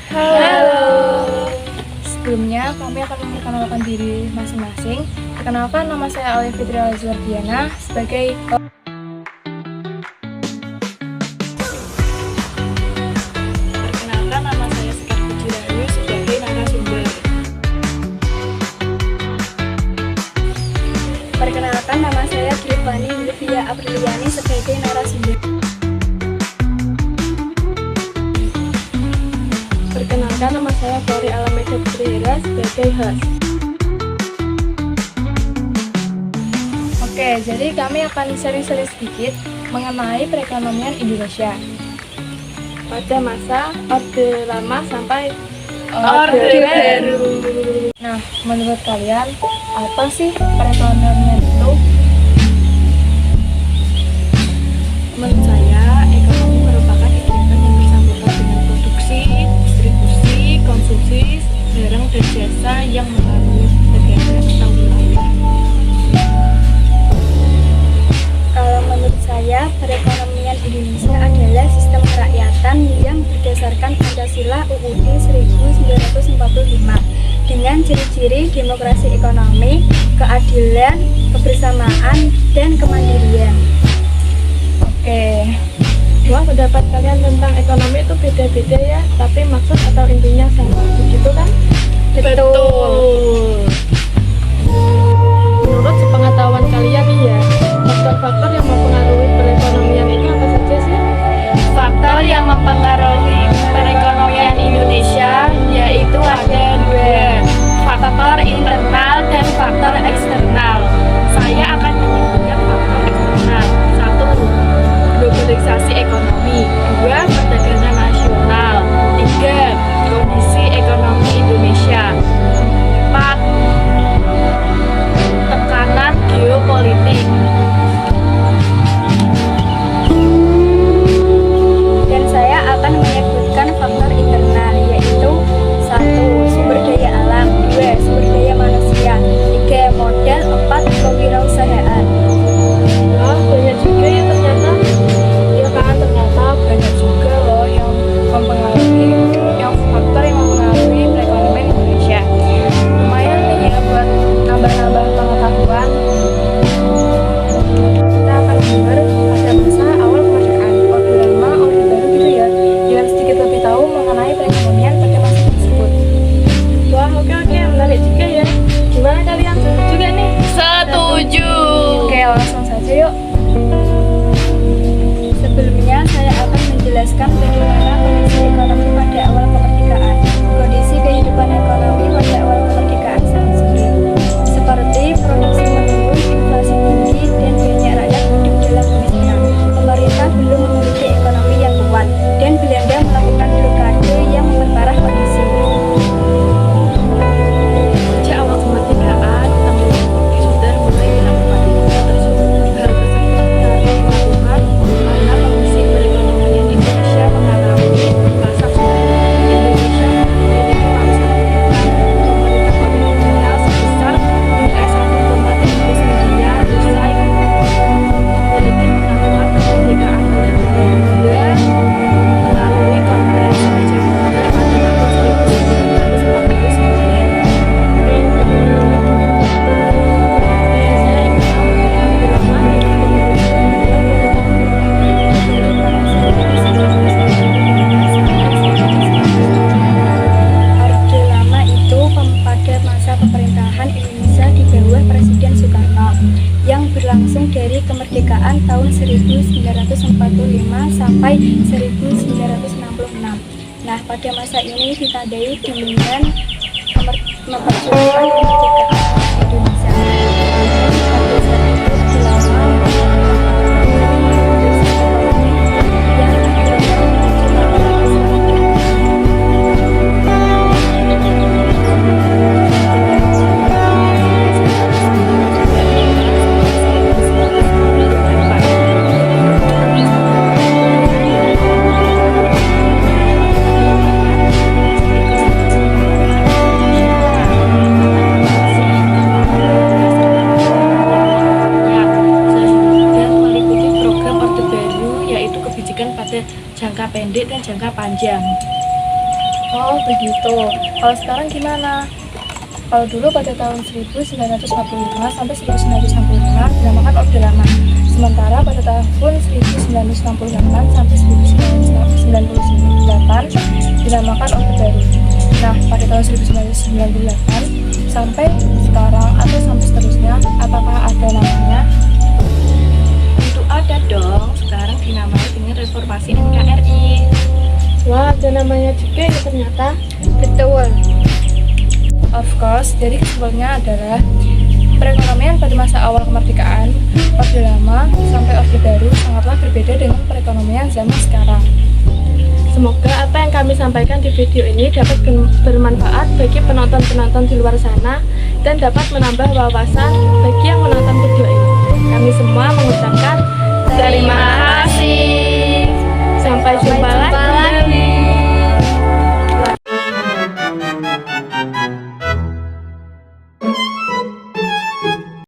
Halo. Sebelumnya kami akan memperkenalkan diri masing-masing. Perkenalkan, nama saya Olivia Fitri Azwardiana sebagai Perkenalkan, nama saya Sekar Puji Rahayu sebagai narasumber. Perkenalkan, nama saya Trifani Livia Apriliani sebagai narasumber. Perkenalkan, nama saya Flori Alameda Putrihera sebagai host. Oke, jadi kami akan sharing-sharing sedikit mengenai perekonomian Indonesia. Pada masa Orde Lama sampai Orde Baru. Nah, menurut kalian apa sih perekonomian itu? menurut saya, ekonomi merupakan kegiatan yang bersangkutan dengan produksi, distribusi, konsumsi, barang dan jasa yang melalui negara atau wilayah. Kalau menurut saya, perekonomian Indonesia adalah sistem kerakyatan yang berdasarkan Pancasila UUD 1945 dengan ciri-ciri demokrasi ekonomi, keadilan, kebersamaan, dan kemandirian. Oke, Wah, pendapat kalian tentang ekonomi itu beda-beda ya, tapi maksud atau intinya sama, begitu kan? betul. Menurut sepengetahuan kalian nih ya, faktor-faktor yang mempengaruhi perekonomian itu apa saja sih? Faktor yang mempengaruhi perekonomian Indonesia yaitu ada dua, faktor internal dan faktor eksternal. Saya akan menyebutkan faktor eksternal. 1. Globalisasi ekonomi. 2. Perdagangan nasional. 3. Kondisi ekonomi Indonesia. 4. Tekanan geopolitik. Dan saya akan menyebutkan faktor internal, yaitu 1. Sumber daya alam, 2. Sumber daya manusia, 3. Modal, 4. Kewirausahaan. Ah, banyak juga ya ternyata. Ya kan, ternyata banyak juga loh yang mempengaruhi, yang faktor yang mempengaruhi perekonomian Indonesia. Lumayan nih ya buat nambah-nambah pengetahuan. Kita akan dengar pada masa awal kemerdekaan, Orde Lama, Orde Baru gitu ya, biar sedikit lebih tahu mengenai perekonomian pada masa tersebut. Wah, oke, menarik juga ya. Gimana kalian? Setuju gak nih? Setuju. Oke, langsung saja yuk. Sebelumnya saya akan menjelaskan bagaimana kondisi ekonomi pada awal kemerdekaan. Kondisi kehidupan ekonomi pada awal kemerdekaan sangat sulit, seperti produksi menurun, inflasi tinggi, dan banyak rakyat hidup dalam kemiskinan. Pemerintah belum memiliki ekonomi yang kuat, dan Belanda melakukan blokade yang memperparah kondisi. Sejak awal kemerdekaan, teman-teman sudah mulai dilakukan hal tersebut. Hal tersebut dilakukan karena kondisi perekonomian Indonesia mengalami masa sulit. Indonesia memiliki bangsa pemerintah kolonial sebesar US 1,39 usai memiliki pengakuan kemerdekaan oleh Belanda melalui Kongres Meja Bundar pada tahun 1949. Orde Lama itu pada masa pemerintahan Indonesia di bawah Presiden Soekarno yang berlangsung dari kemerdekaan tahun 1945 sampai 1966. Nah, pada masa ini ditandai dengan memperjuangkan kemerdekaan Indonesia. Pada saat itu Orde Lama yang jangka pendek dan jangka panjang. Oh begitu. Kalau sekarang gimana? Kalau dulu pada tahun 1945 sampai 1965 dinamakan Orde Lama. Sementara pada tahun 1968 sampai 1998 dinamakan Orde Baru. Nah, pada tahun 1998 sampai sekarang atau sampai seterusnya, apakah ada namanya? Itu ada dong, sekarang dinamai dengan Reformasi NKRI. Wah, ada namanya juga ya ternyata. Betul. Of course, jadi kesimpulannya adalah perekonomian pada masa awal kemerdekaan, Orde Lama sampai Orde Baru sangatlah berbeda dengan perekonomian zaman sekarang. Semoga apa yang kami sampaikan di video ini dapat bermanfaat bagi penonton-penonton di luar sana dan dapat menambah wawasan bagi yang menonton video ini. Kami semua mengucapkan terima kasih. Sampai jumpa